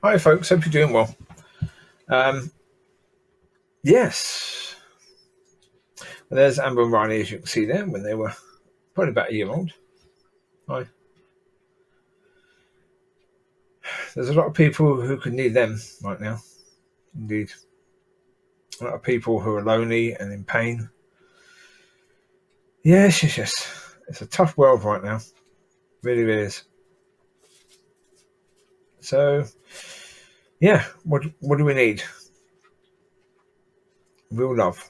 Hi, folks. Hope you're doing well. Yes. Well, there's Amber and Riley, as you can see there, when they were probably about a year old. Hi. There's a lot of people who could need them right now. Indeed. A lot of people who are lonely and in pain. Yes. It's a tough world right now. Really, really is. So, yeah, what do we need? Real love.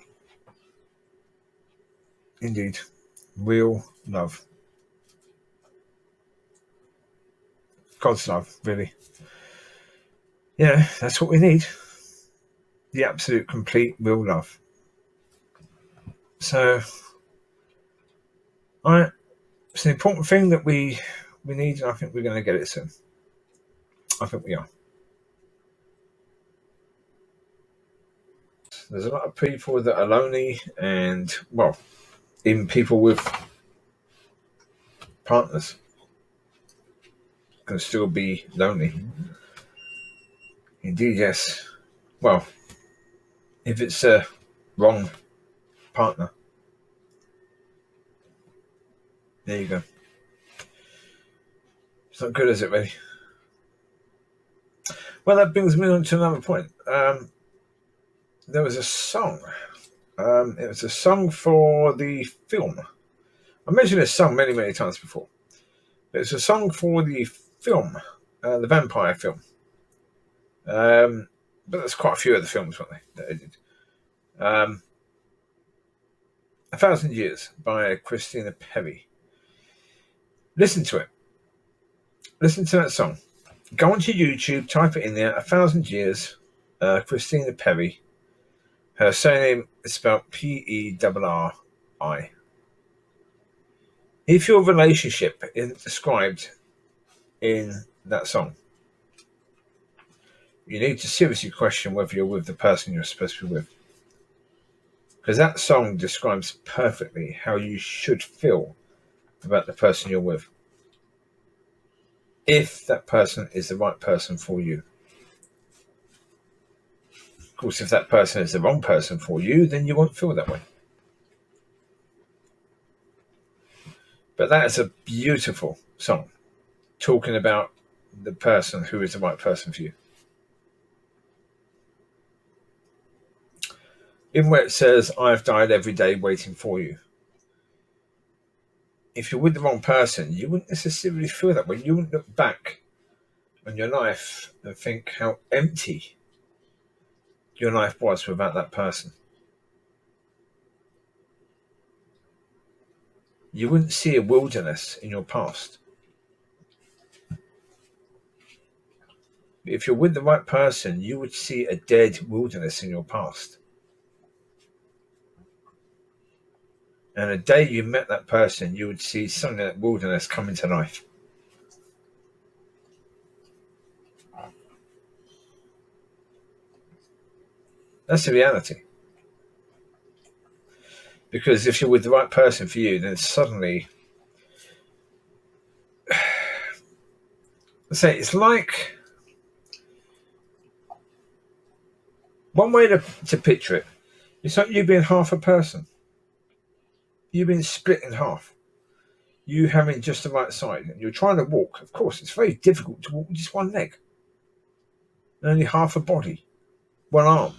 Indeed. Real love. God's love, really. Yeah, that's what we need. The absolute, complete, real love. So, it's an important thing that we need, and I think we're going to get it soon. I think we are. There's a lot of people that are lonely, and, well, even people with partners can still be lonely. Indeed, yes. Well, if it's a wrong partner, there you go. It's not good, is it, really? Well, that brings me on to another point. There was a song. It was a song for the film. I mentioned this song many, many times before. But it's a song for the film, the vampire film. But there's quite a few of the films, weren't they, that I did. 1,000 Years by Christina Perry. Listen to it. Listen to that song. Go onto YouTube, type it in there, 1,000 Years, Christina Perry. Her surname is spelled P-E-R-R-I. If your relationship isn't described in that song, you need to seriously question whether you're with the person you're supposed to be with. Because that song describes perfectly how you should feel about the person you're with. If that person is the right person for you. Of course, if that person is the wrong person for you, then you won't feel that way. But that is a beautiful song, talking about the person who is the right person for you. Even where it says, I've died every day waiting for you. If you're with the wrong person, you wouldn't necessarily feel that way. You wouldn't look back on your life and think how empty your life was without that person. You wouldn't see a wilderness in your past. If you're with the right person, you would see a dead wilderness in your past. And the day you met that person, you would see something of that wilderness come into life. That's the reality. Because if you're with the right person for you, then suddenly, let's say, it's like, one way to picture it, it's like you being half a person. You've been split in half. You having just the right side, and you're trying to walk. Of course, it's very difficult to walk with just one leg. And only half a body, one arm.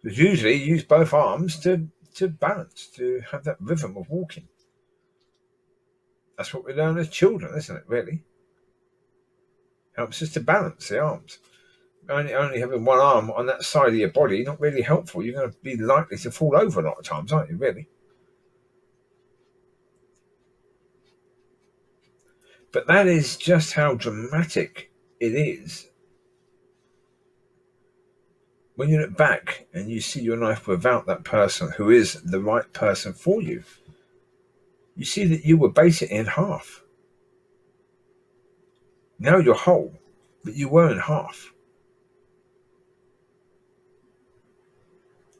Because usually you use both arms to balance, to have that rhythm of walking. That's what we learn as children, isn't it, really? Helps us to balance the arms. Only having one arm on that side of your body, not really helpful. You're going to be likely to fall over a lot of times, aren't you, really? But that is just how dramatic it is when you look back and you see your life without that person who is the right person for you. You see that you were basically in half. Now you're whole, but you were in half.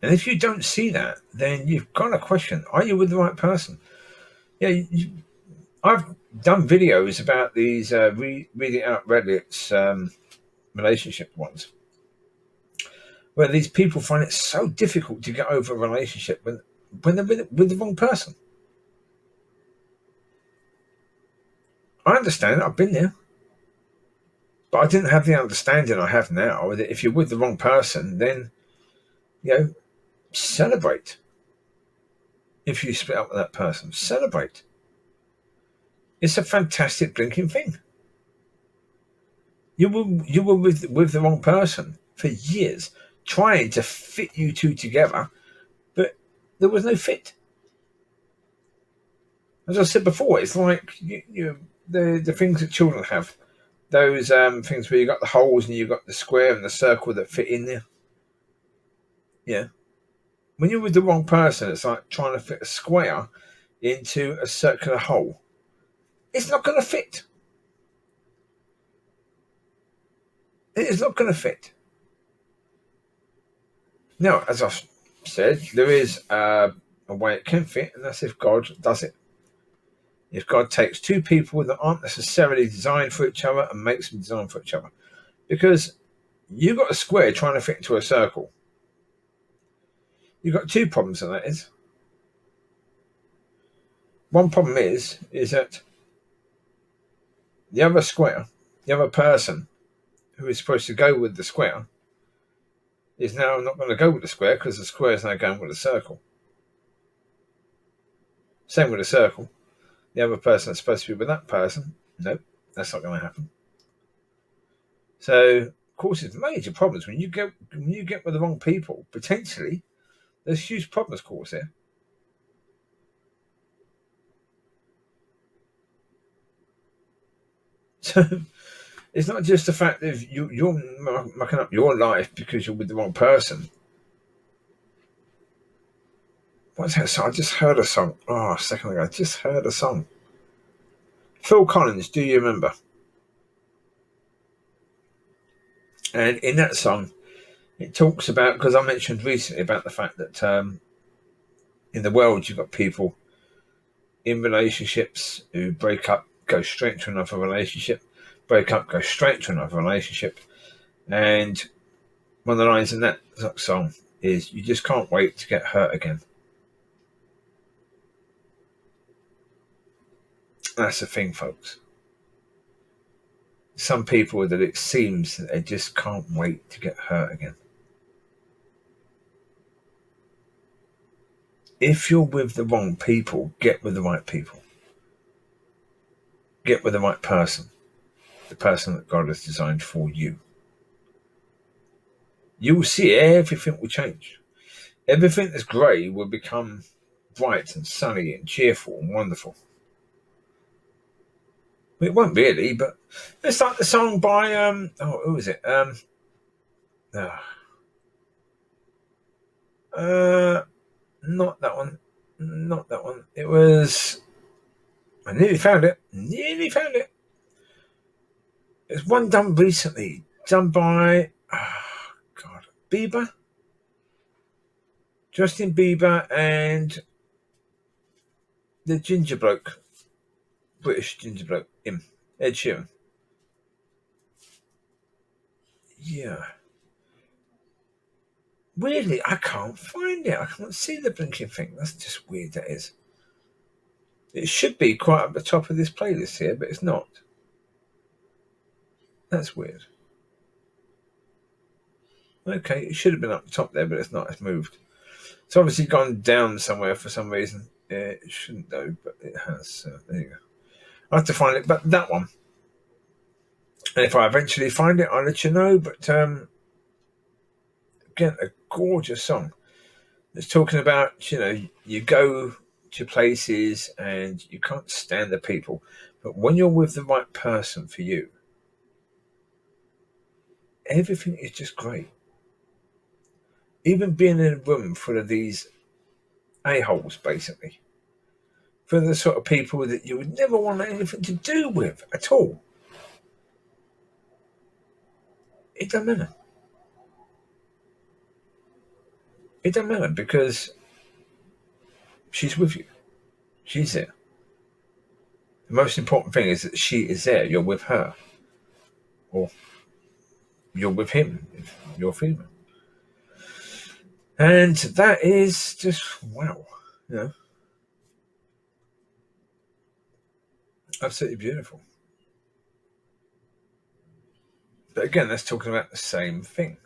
And if you don't see that, then you've got to question, are you with the right person? Yeah, I've done videos about these reading out Reddit's relationship ones, where these people find it so difficult to get over a relationship when they're with the wrong person. I understand it. I've been there. But I didn't have the understanding I have now that if you're with the wrong person, then, celebrate. If you split up with that person, celebrate. It's a fantastic blinking thing. You were with the wrong person for years, trying to fit you two together, but there was no fit. As I said before, it's like the things that children have. Those things where you got the holes and you got the square and the circle that fit in there. Yeah. When you're with the wrong person, it's like trying to fit a square into a circular hole. It's not going to fit. It is not going to fit. Now, as I've said, there is a way it can fit, and that's if God does it. If God takes two people that aren't necessarily designed for each other and makes them designed for each other. Because you've got a square trying to fit into a circle. You've got two problems, and that is. One problem is that the other square, the other person who is supposed to go with the square, is now not going to go with the square because the square is now going with a circle. Same with a circle. The other person that's supposed to be with that person, nope, that's not going to happen. So, of course, it's major problems when you get with the wrong people. Potentially, there's huge problems, of course, here. So, it's not just the fact that you're mucking up your life because you're with the wrong person. What's that song? I just heard a song. Oh, a second ago. I just heard a song. Phil Collins, Do You Remember? And in that song, it talks about, because I mentioned recently about the fact that in the world you've got people in relationships who break up, go straight to another relationship, break up, go straight to another relationship. And one of the lines in that song is, you just can't wait to get hurt again. That's the thing, folks. Some people that it seems that they just can't wait to get hurt again. If you're with the wrong people, get with the right people. Get with the right person. The person that God has designed for you. You will see everything will change. Everything that's grey will become bright and sunny and cheerful and wonderful. Well, it won't really, but it's like the song by who is it? Not that one. Not that one. It was. I nearly found it. It's one done recently. Done by Bieber. Justin Bieber and the ginger bloke. British ginger bloke. Him. Ed Sheeran. Yeah. Weirdly, I can't find it. I can't see the blinking thing. That's just weird, that is. It should be quite at the top of this playlist here, but it's not. That's weird. Okay, it should have been up the top there, but it's not. It's moved. It's obviously gone down somewhere for some reason. It shouldn't though, but it has. So there you go. I have to find it, but that one. And if I eventually find it, I'll let you know. But again, a gorgeous song. It's talking about, you go to places and you can't stand the people, but when you're with the right person for you, everything is just great. Even being in a room full of these a-holes, basically, for the sort of people that you would never want anything to do with at all, it doesn't matter. It doesn't matter because she's with you. She's there. The most important thing is that she is there. You're with her. Or you're with him if you're female. And that is just wow, absolutely beautiful. But again, that's talking about the same thing.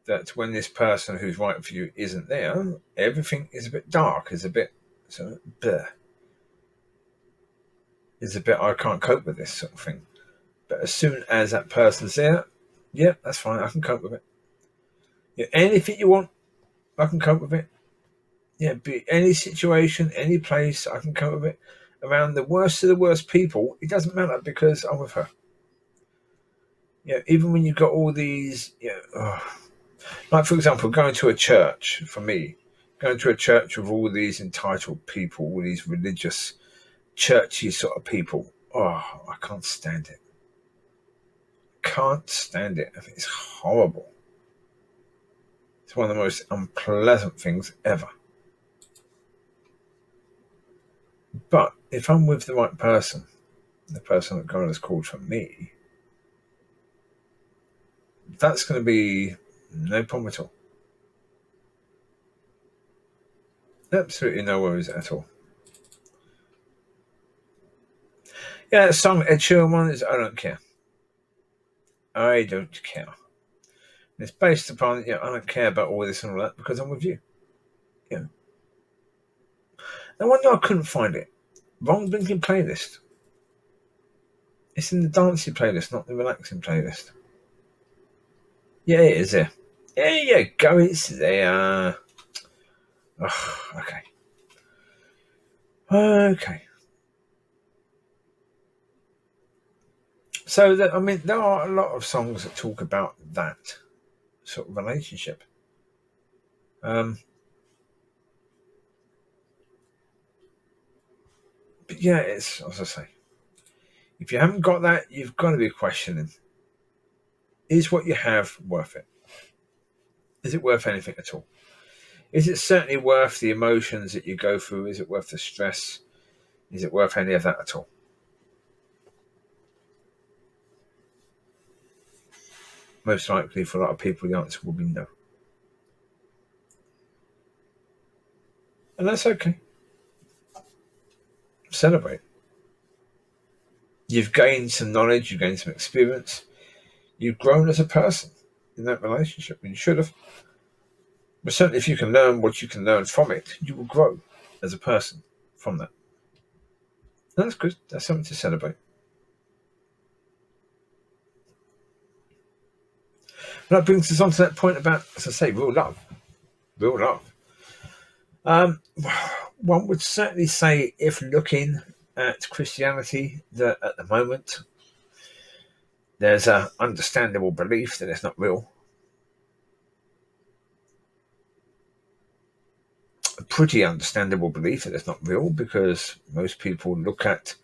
That when this person who's right for you isn't there, everything is a bit dark, is a bit so bleh. Is a bit I can't cope with this sort of thing. But as soon as that person's there, yeah, that's fine, I can cope with it. Yeah, anything you want, I can cope with it. Yeah, be any situation, any place, I can cope with it. Around the worst of the worst people, it doesn't matter because I'm with her. Yeah, even when you've got all these, like for example, going to a church, for me, going to a church with all these entitled people, all these religious, churchy sort of people, I can't stand it. Can't stand it. I think it's horrible. It's one of the most unpleasant things ever. But if I'm with the right person, the person that God has called for me, that's going to be no problem at all. Absolutely no worries at all. Yeah, that song Ed Sheeran one is I don't care. I don't care. And it's based upon, I don't care about all this and all that because I'm with you. Yeah. No wonder I couldn't find it. Wrong blinking playlist. It's in the dancing playlist, not the relaxing playlist. Yeah, it is there. There you go, it's there. Oh, okay. Okay. So, there are a lot of songs that talk about that sort of relationship. But yeah, it's, as I say, if you haven't got that, you've got to be questioning, is what you have worth it? Is it worth anything at all? Is it certainly worth the emotions that you go through? Is it worth the stress? Is it worth any of that at all? Most likely for a lot of people, the answer will be no. And that's okay. Celebrate. You've gained some knowledge, you've gained some experience, you've grown as a person in that relationship, and you should have. But certainly if you can learn what you can learn from it, you will grow as a person from that. And that's good. That's something to celebrate. And that brings us on to that point about, as I say, real love. Real love. One would certainly say, if looking at Christianity, that at the moment there's an understandable belief that it's not real. A pretty understandable belief that it's not real because most people look at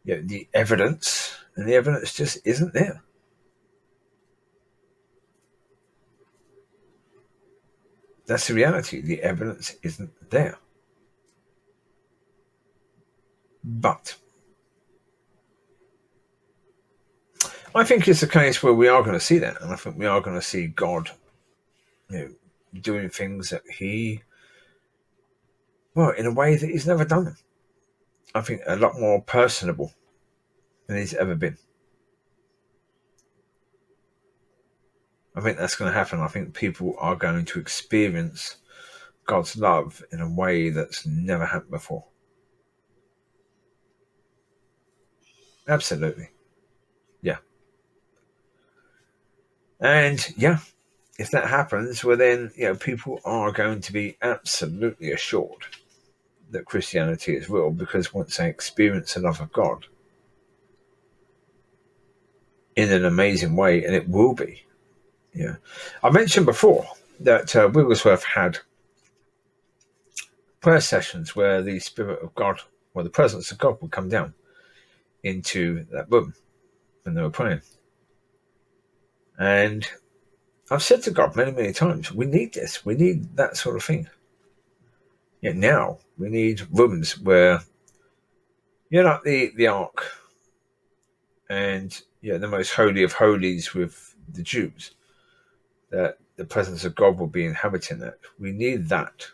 the evidence, and the evidence just isn't there. That's the reality. The evidence isn't there. But I think it's a case where we are going to see that, and I think we are going to see God, doing things that He, in a way that He's never done them. I think a lot more personable than He's ever been. I think that's going to happen. I think people are going to experience God's love in a way that's never happened before. Absolutely. Yeah. And if that happens, well then, people are going to be absolutely assured that Christianity is real, because once they experience the love of God in an amazing way, and it will be. Yeah. I mentioned before that Wigglesworth had prayer sessions where the Spirit of God, or the presence of God, would come down into that room when they were praying. And I've said to God many, many times, we need this. We need that sort of thing. Yet now we need rooms where, like the Ark and the most holy of holies with the Jews, that the presence of God will be inhabiting that. We need that,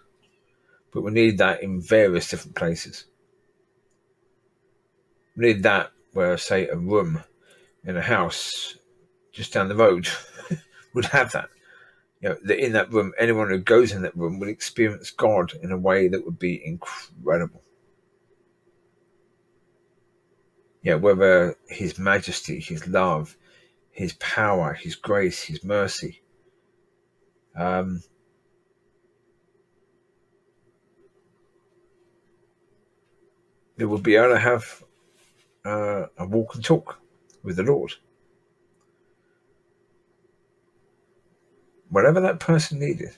but we need that in various different places. We need that where, say, a room in a house just down the road would have that. That in that room, anyone who goes in that room would experience God in a way that would be incredible. Whether His majesty, His love, His power, His grace, His mercy. They would be able to have a walk and talk with the Lord. Whatever that person needed.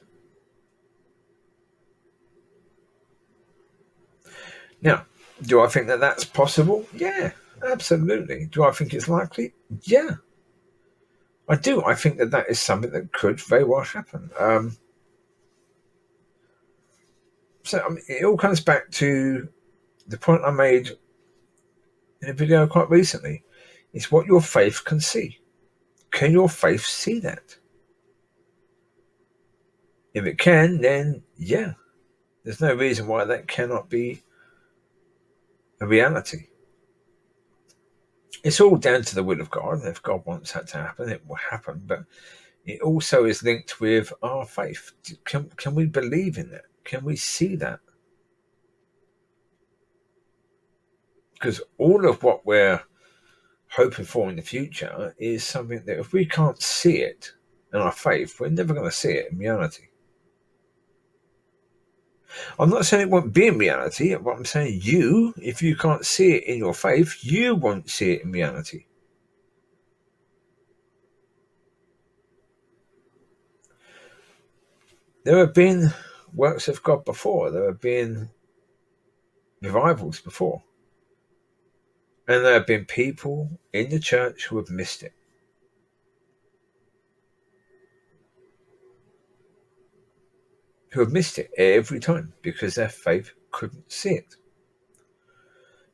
Now, do I think that that's possible? Yeah, absolutely. Do I think it's likely? Yeah, I do. I think that that is something that could very well happen. It all comes back to the point I made in a video quite recently. It's what your faith can see. Can your faith see that? If it can, then yeah, there's no reason why that cannot be a reality. It's all down to the will of God. If God wants that to happen, it will happen. But it also is linked with our faith. Can we believe in that? Can we see that? Because all of what we're hoping for in the future is something that if we can't see it in our faith, we're never going to see it in reality. I'm not saying it won't be in reality, but I'm saying if you can't see it in your faith, you won't see it in reality. There have been works of God before. There have been revivals before. And there have been people in the church who have missed it. Who have missed it every time because their faith couldn't see it.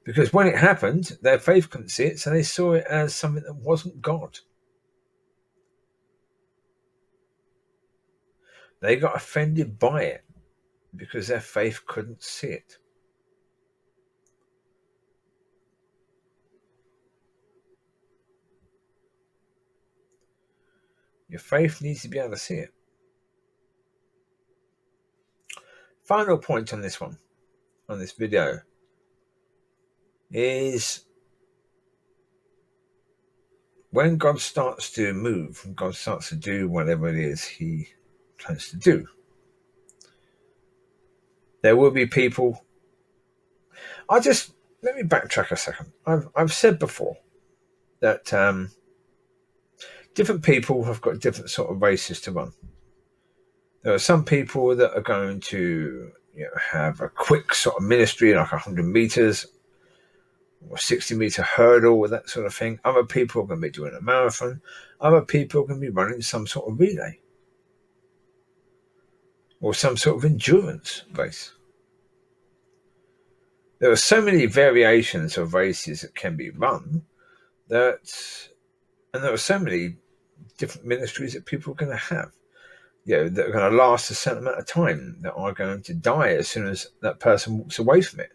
Because when it happened, their faith couldn't see it, so they saw it as something that wasn't God. They got offended by it because their faith couldn't see it. Your faith needs to be able to see it. Final point on this one, on this video, is when God starts to move, and God starts to do whatever it is He plans to do, there will be people. Let me backtrack a second. I've said before that different people have got different sort of races to run. There are some people that are going to have a quick sort of ministry, like 100 meters or 60-meter hurdle or that sort of thing. Other people are going to be doing a marathon. Other people are going to be running some sort of relay or some sort of endurance race. There are so many variations of races that can be run and there are so many different ministries that people are going to have. That are going to last a certain amount of time, that are going to die as soon as that person walks away from it,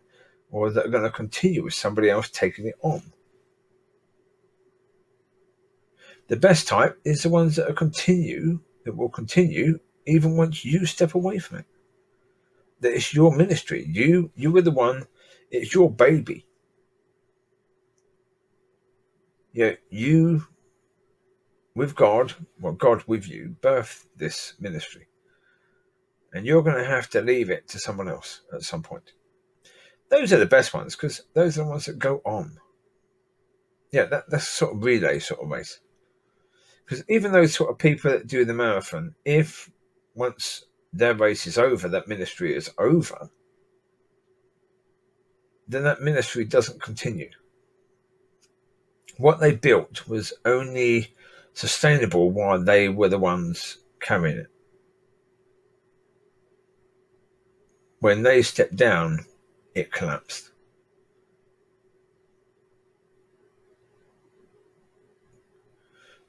or that are going to continue with somebody else taking it on. The best type is the ones that will continue even once you step away from it. That it's your ministry. You were the one, it's your baby. You with God, God with you, birthed this ministry. And you're going to have to leave it to someone else at some point. Those are the best ones because those are the ones that go on. That's sort of relay sort of race. Because even those sort of people that do the marathon, if once their race is over, that ministry is over, then that ministry doesn't continue. What they built was only sustainable while they were the ones carrying it. When they stepped down, it collapsed.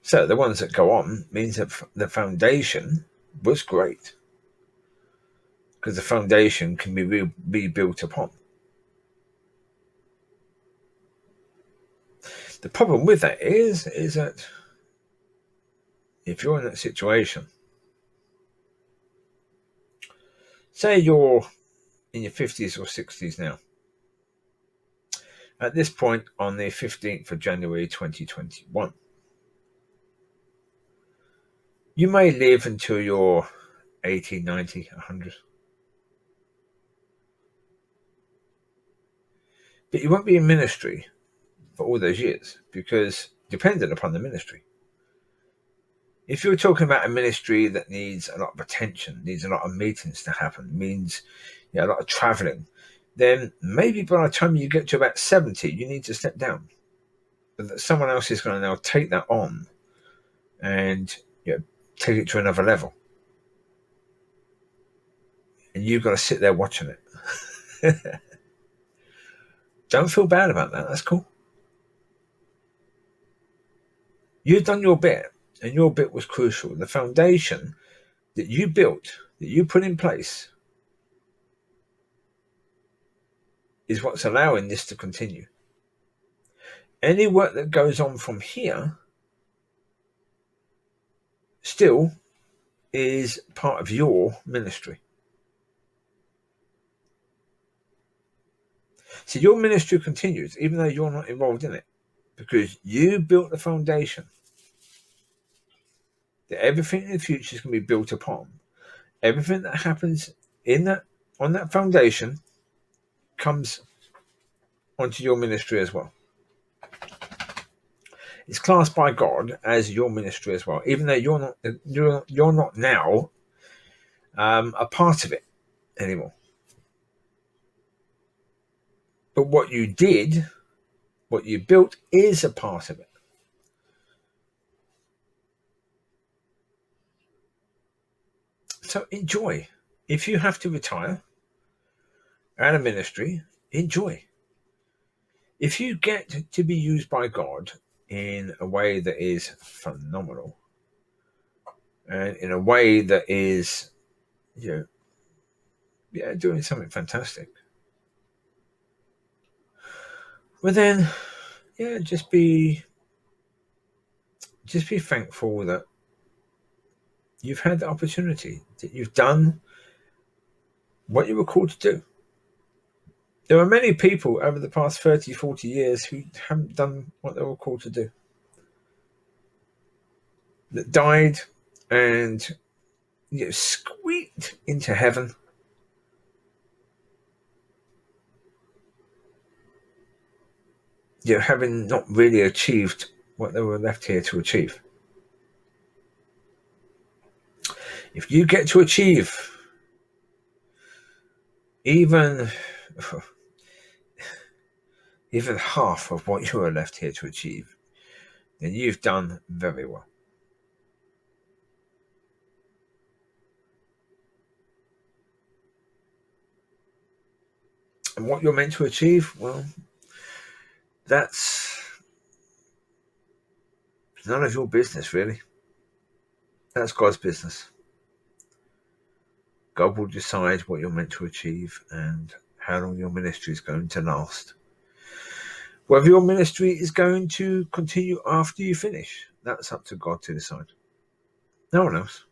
So the ones that go on means that the foundation was great, because the foundation can be built upon. The problem with that is that if you're in that situation, say you're in your 50s or 60s now, at this point on the 15th of January 2021, you may live until you're 80, 90, 100. But you won't be in ministry for all those years, because dependent upon the ministry. If you're talking about a ministry that needs a lot of attention, needs a lot of meetings to happen, means a lot of traveling, then maybe by the time you get to about 70, you need to step down. But that someone else is going to now take that on and take it to another level. And you've got to sit there watching it. Don't feel bad about that. That's cool. You've done your bit, and your bit was crucial. The foundation that you built, that you put in place, is what's allowing this to continue. Any work that goes on from here still is part of your ministry. So your ministry continues even though you're not involved in it, because you built the foundation that everything in the future is going to be built upon. Everything that happens on that foundation comes onto your ministry as well. It's classed by God as your ministry as well, even though you're not now a part of it anymore. But what you did, what you built, is a part of it. So enjoy. If you have to retire out of ministry, enjoy. If you get to be used by God in a way that is phenomenal, and in a way that is, doing something fantastic, well then, just be thankful that you've had the opportunity, that you've done what you were called to do. There are many people over the past 30, 40 years who haven't done what they were called to do, that died and squeaked into heaven, having not really achieved what they were left here to achieve. If you get to achieve even half of what you are left here to achieve, then you've done very well. And what you're meant to achieve, well, that's none of your business, really. That's God's business. God will decide what you're meant to achieve and how long your ministry is going to last. Whether your ministry is going to continue after you finish, that's up to God to decide. No one else.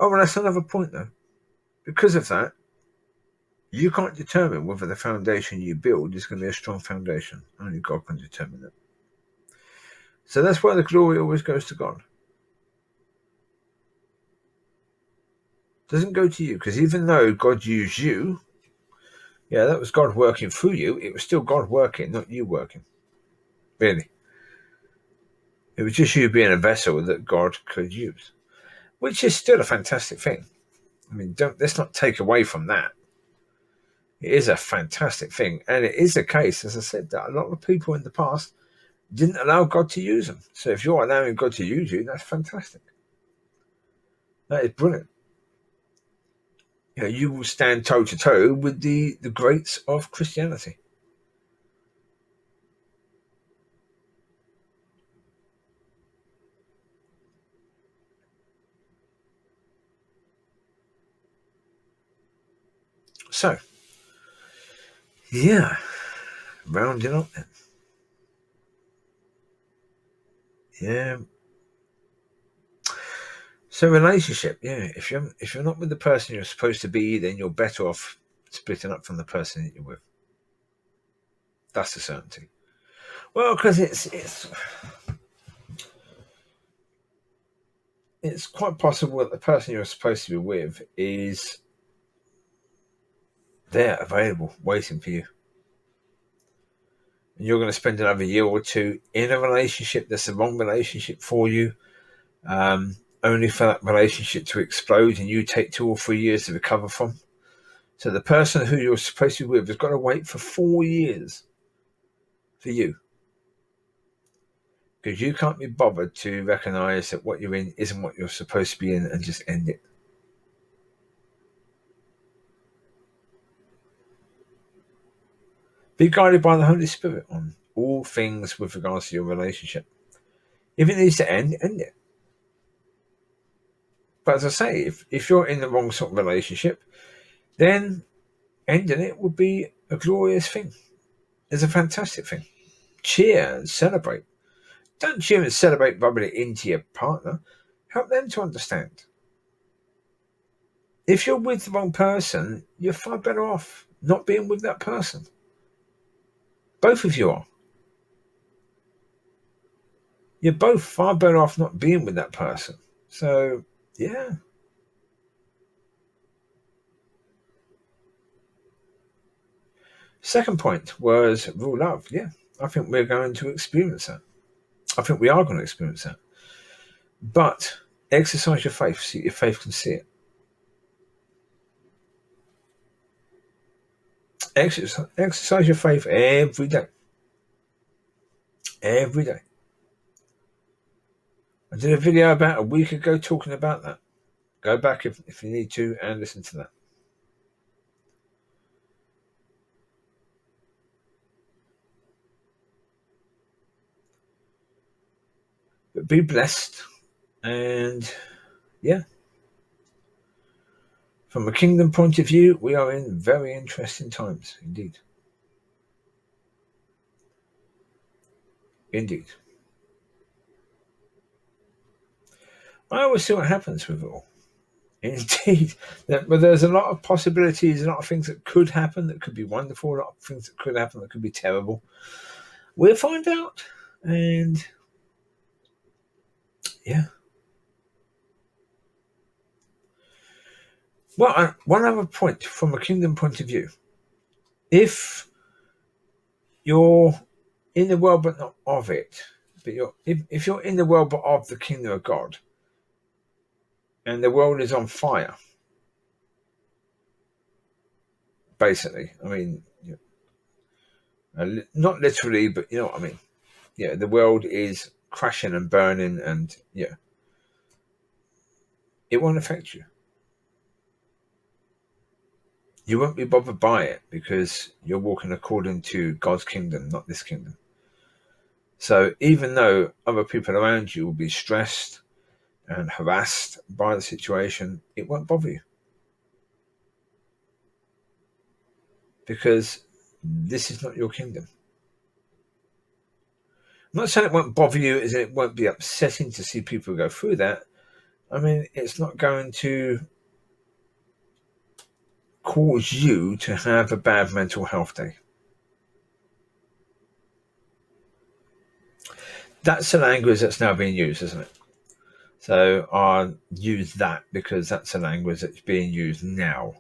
Oh, well, that's another point, though. Because of that, you can't determine whether the foundation you build is going to be a strong foundation. Only God can determine that. So that's why the glory always goes to God. It doesn't go to you, because even though God used you, that was God working through you, it was still God working, not you working. Really. It was just you being a vessel that God could use, which is still a fantastic thing. I mean, let's not take away from that. It is a fantastic thing. And it is the case, as I said, that a lot of people in the past didn't allow God to use them. So if you're allowing God to use you, that's fantastic. That is brilliant. You will stand toe to toe with the greats of Christianity. So, yeah, rounding up then. Yeah. So relationship, yeah. If you're not with the person you're supposed to be, then you're better off splitting up from the person that you're with. That's the certainty. Well, because it's quite possible that the person you're supposed to be with is there, available, waiting for you. And you're going to spend another year or two in a relationship that's the wrong relationship for you, only for that relationship to explode and you take 2 or 3 years to recover from. So the person who you're supposed to be with has got to wait for 4 years for you. Because you can't be bothered to recognise that what you're in isn't what you're supposed to be in and just end it. Be guided by the Holy Spirit on all things with regards to your relationship. If it needs to end, end it. But as I say, if you're in the wrong sort of relationship, then ending it would be a glorious thing. It's a fantastic thing. Cheer and celebrate. Don't cheer and celebrate rubbing it into your partner. Help them to understand. If you're with the wrong person, you're far better off not being with that person. Both of you are. You're both far better off not being with that person. So, yeah. Second point was real love. Yeah, I think we're going to experience that. I think we are going to experience that. But exercise your faith so your faith can see it. Exercise your faith every day. Every day. I did a video about a week ago talking about that. Go back if you need to and listen to that. But be blessed. And yeah. From a kingdom point of view, we are in very interesting times indeed. Indeed. I always see what happens with it all. Indeed. But there's a lot of possibilities, a lot of things that could happen that could be wonderful, a lot of things that could happen that could be terrible. We'll find out. And yeah. Well, one other point from a kingdom point of view. If you're in the world but not of it, but if you're in the world but of the kingdom of God, and the world is on fire, basically, I mean, not literally, but you know what I mean. Yeah, the world is crashing and burning, and yeah, it won't affect you. You won't be bothered by it because you're walking according to God's kingdom, not this kingdom. So even though other people around you will be stressed and harassed by the situation, it won't bother you. Because this is not your kingdom. I'm not saying it won't bother you as it won't be upsetting to see people go through that. I mean, it's not going to cause you to have a bad mental health day. That's the language that's now being used, isn't it? So I'll use that because that's the language that's being used now.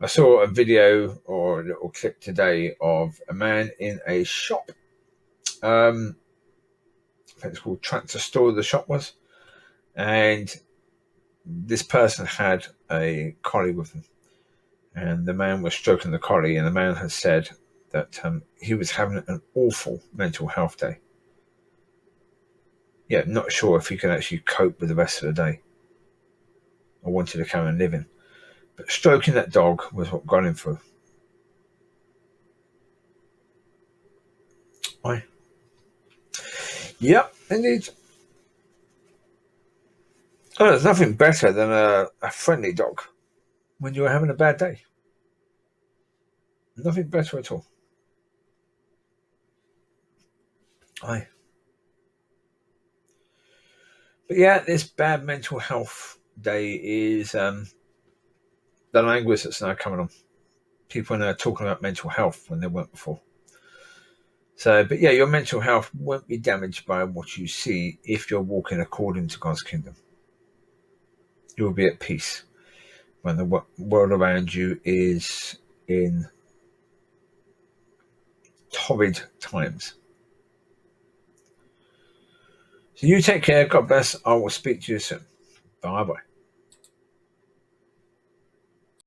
I saw a video or a little clip today of a man in a shop. I think it's called Tractor Store, the shop was. And this person had a collie with him. And the man was stroking the collie, and the man had said that he was having an awful mental health day. Yeah, not sure if he could actually cope with the rest of the day or wanted to carry on living. But stroking that dog was what got him through. Why? Yep, indeed. Oh, there's nothing better than a friendly dog when you're having a bad day. Nothing better at all. Aye. But yeah, this bad mental health day is the language that's now coming on. People are now talking about mental health when they weren't before. So, but yeah, your mental health won't be damaged by what you see if you're walking according to God's kingdom. You will be at peace when the world around you is in torrid times. So you take care. God bless. I will speak to you soon. Bye bye.